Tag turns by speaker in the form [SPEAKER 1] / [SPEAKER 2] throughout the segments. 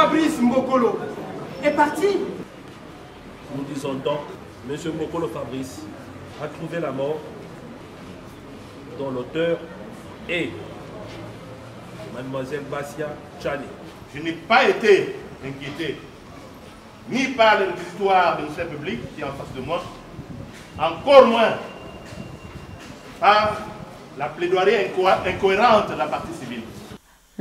[SPEAKER 1] Fabrice Mbokolo est parti.
[SPEAKER 2] Nous disons donc, M. Mbokolo Fabrice a trouvé la mort, dont l'auteur est Mademoiselle Bassia Tchani.
[SPEAKER 3] Je n'ai pas été inquiété ni par le réquisitoire de ministère public qui est en face de moi, encore moins par la plaidoirie incohérente de la partie civile.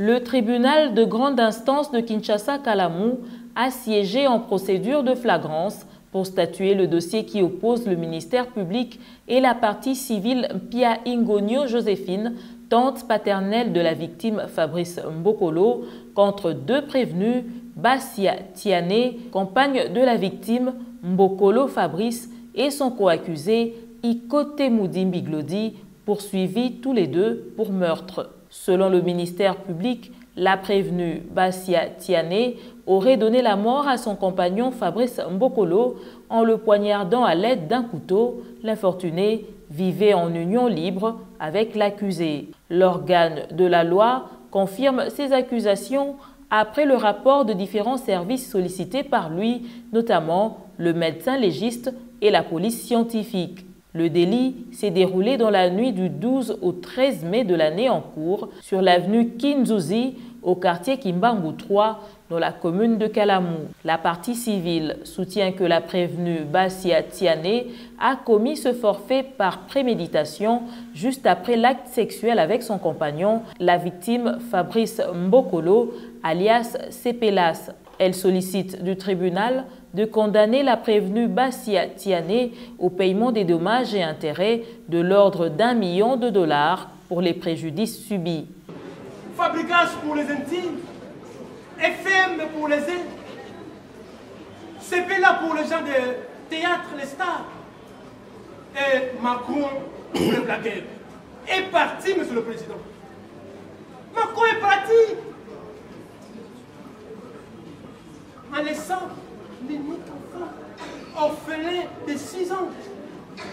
[SPEAKER 4] Le tribunal de grande instance de Kinshasa-Kalamu a siégé en procédure de flagrance pour statuer le dossier qui oppose le ministère public et la partie civile Pia Ingonio Joséphine, tante paternelle de la victime Fabrice Mbokolo, contre deux prévenus, Bassia Tiane, compagne de la victime Mbokolo Fabrice, et son coaccusé Ikote Moudimbi Glodi, poursuivis tous les deux pour meurtre. Selon le ministère public, la prévenue Bassia Tiane aurait donné la mort à son compagnon Fabrice Mbokolo en le poignardant à l'aide d'un couteau. L'infortuné vivait en union libre avec l'accusé. L'organe de la loi confirme ces accusations après le rapport de différents services sollicités par lui, notamment le médecin légiste et la police scientifique. Le délit s'est déroulé dans la nuit du 12 au 13 mai de l'année en cours sur l'avenue Kinzuzi au quartier Kimbangu 3 dans la commune de Kalamu. La partie civile soutient que la prévenue Bassia Tiane a commis ce forfait par préméditation juste après l'acte sexuel avec son compagnon, la victime Fabrice Mbokolo, alias Sepelas. Elle sollicite du tribunal de condamner la prévenue Bassia Tiane au paiement des dommages et intérêts de l'ordre d'$1 million pour les préjudices subis.
[SPEAKER 1] Fabricage pour les intimes, FM pour les ailes, CPLA pour les gens de théâtre, les stars, et Macron pour les blagueurs. Est parti, monsieur le président. Macron est parti en laissant l'unique enfant orphelin de 6 ans.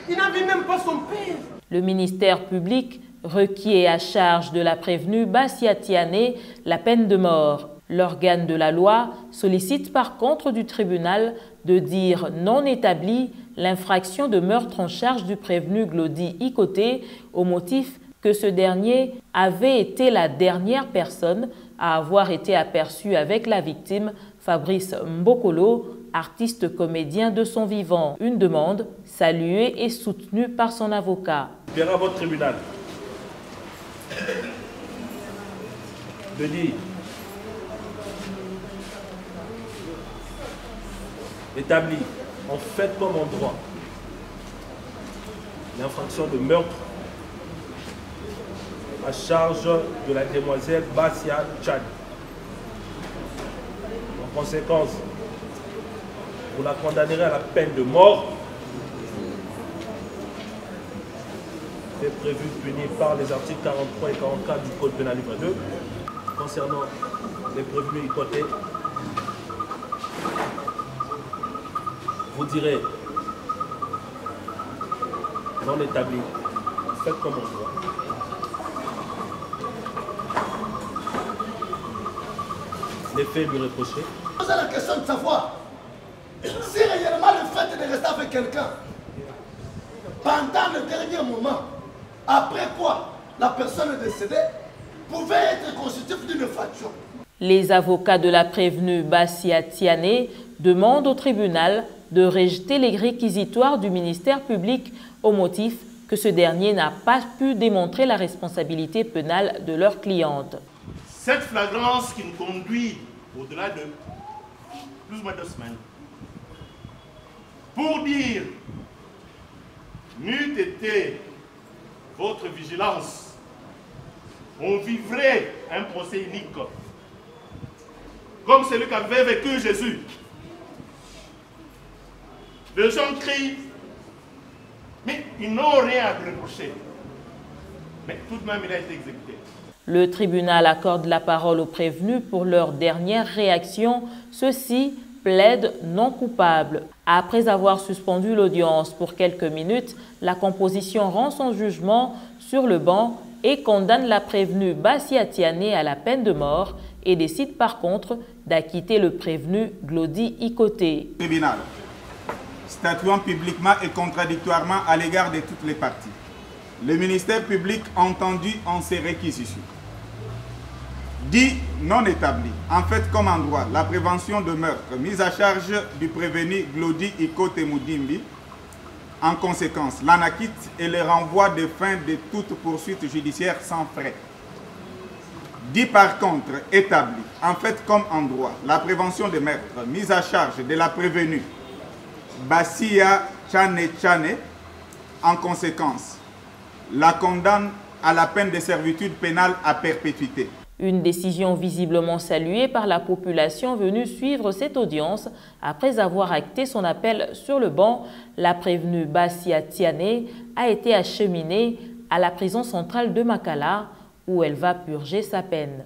[SPEAKER 1] Il n'avait même pas son père.
[SPEAKER 4] Le ministère public requiert à charge de la prévenue Bassia Tiane la peine de mort. L'organe de la loi sollicite par contre du tribunal de dire non établi l'infraction de meurtre en charge du prévenu Glodi Ikote au motif que ce dernier avait été la dernière personne à avoir été aperçue avec la victime Fabrice Mbokolo, artiste comédien de son vivant. Une demande saluée et soutenue par son avocat.
[SPEAKER 2] Verra votre tribunal de dire établi en fait comme en droit l'infraction de meurtre à charge de la demoiselle Bassia Tchani. En conséquence, vous la condamnerez à la peine de mort, fait prévu puni par les articles 43 et 44 du Code pénal livre 2. Concernant les prévenus Ikote, vous direz non établi, faites comme on doit. Les faits lui reprochés.
[SPEAKER 5] Posez la question de savoir si réellement le fait de rester avec quelqu'un pendant le dernier moment, après quoi la personne décédée, pouvait être constitutif d'une infraction.
[SPEAKER 4] Les avocats de la prévenue Bassia Tiane demandent au tribunal de rejeter les réquisitoires du ministère public au motif que ce dernier n'a pas pu démontrer la responsabilité pénale de leur cliente.
[SPEAKER 3] Cette flagrance qui nous conduit au-delà de plus ou moins 2 semaines pour dire n'eût été votre vigilance, on vivrait un procès unique comme celui qu'avait vécu Jésus. Les gens crient, mais ils n'ont rien à lui reprocher. Mais tout de même, il a été exécuté.
[SPEAKER 4] Le tribunal accorde la parole aux prévenus pour leur dernière réaction. Ceux-ci plaident non coupables. Après avoir suspendu l'audience pour quelques minutes, la composition rend son jugement sur le banc et condamne la prévenue Bassia Tiane à la peine de mort et décide par contre d'acquitter le prévenu Glody Ikoté.
[SPEAKER 6] Tribunal, statuant publiquement et contradictoirement à l'égard de toutes les parties. Le ministère public entendu en ces réquisitions. Dit non établi, en fait comme en droit, la prévention de meurtre, mise à charge du prévenu Glody Ikoté Moudimbi, en conséquence, l'anacquitte et le renvoi des fins de toute poursuite judiciaire sans frais. Dit par contre établi, en fait comme en droit, la prévention de meurtre, mise à charge de la prévenue Bassia Tchane, en conséquence, la condamne à la peine de servitude pénale à perpétuité.
[SPEAKER 4] Une décision visiblement saluée par la population venue suivre cette audience. Après avoir acté son appel sur le banc, la prévenue Bassia Tiane a été acheminée à la prison centrale de Makala où elle va purger sa peine.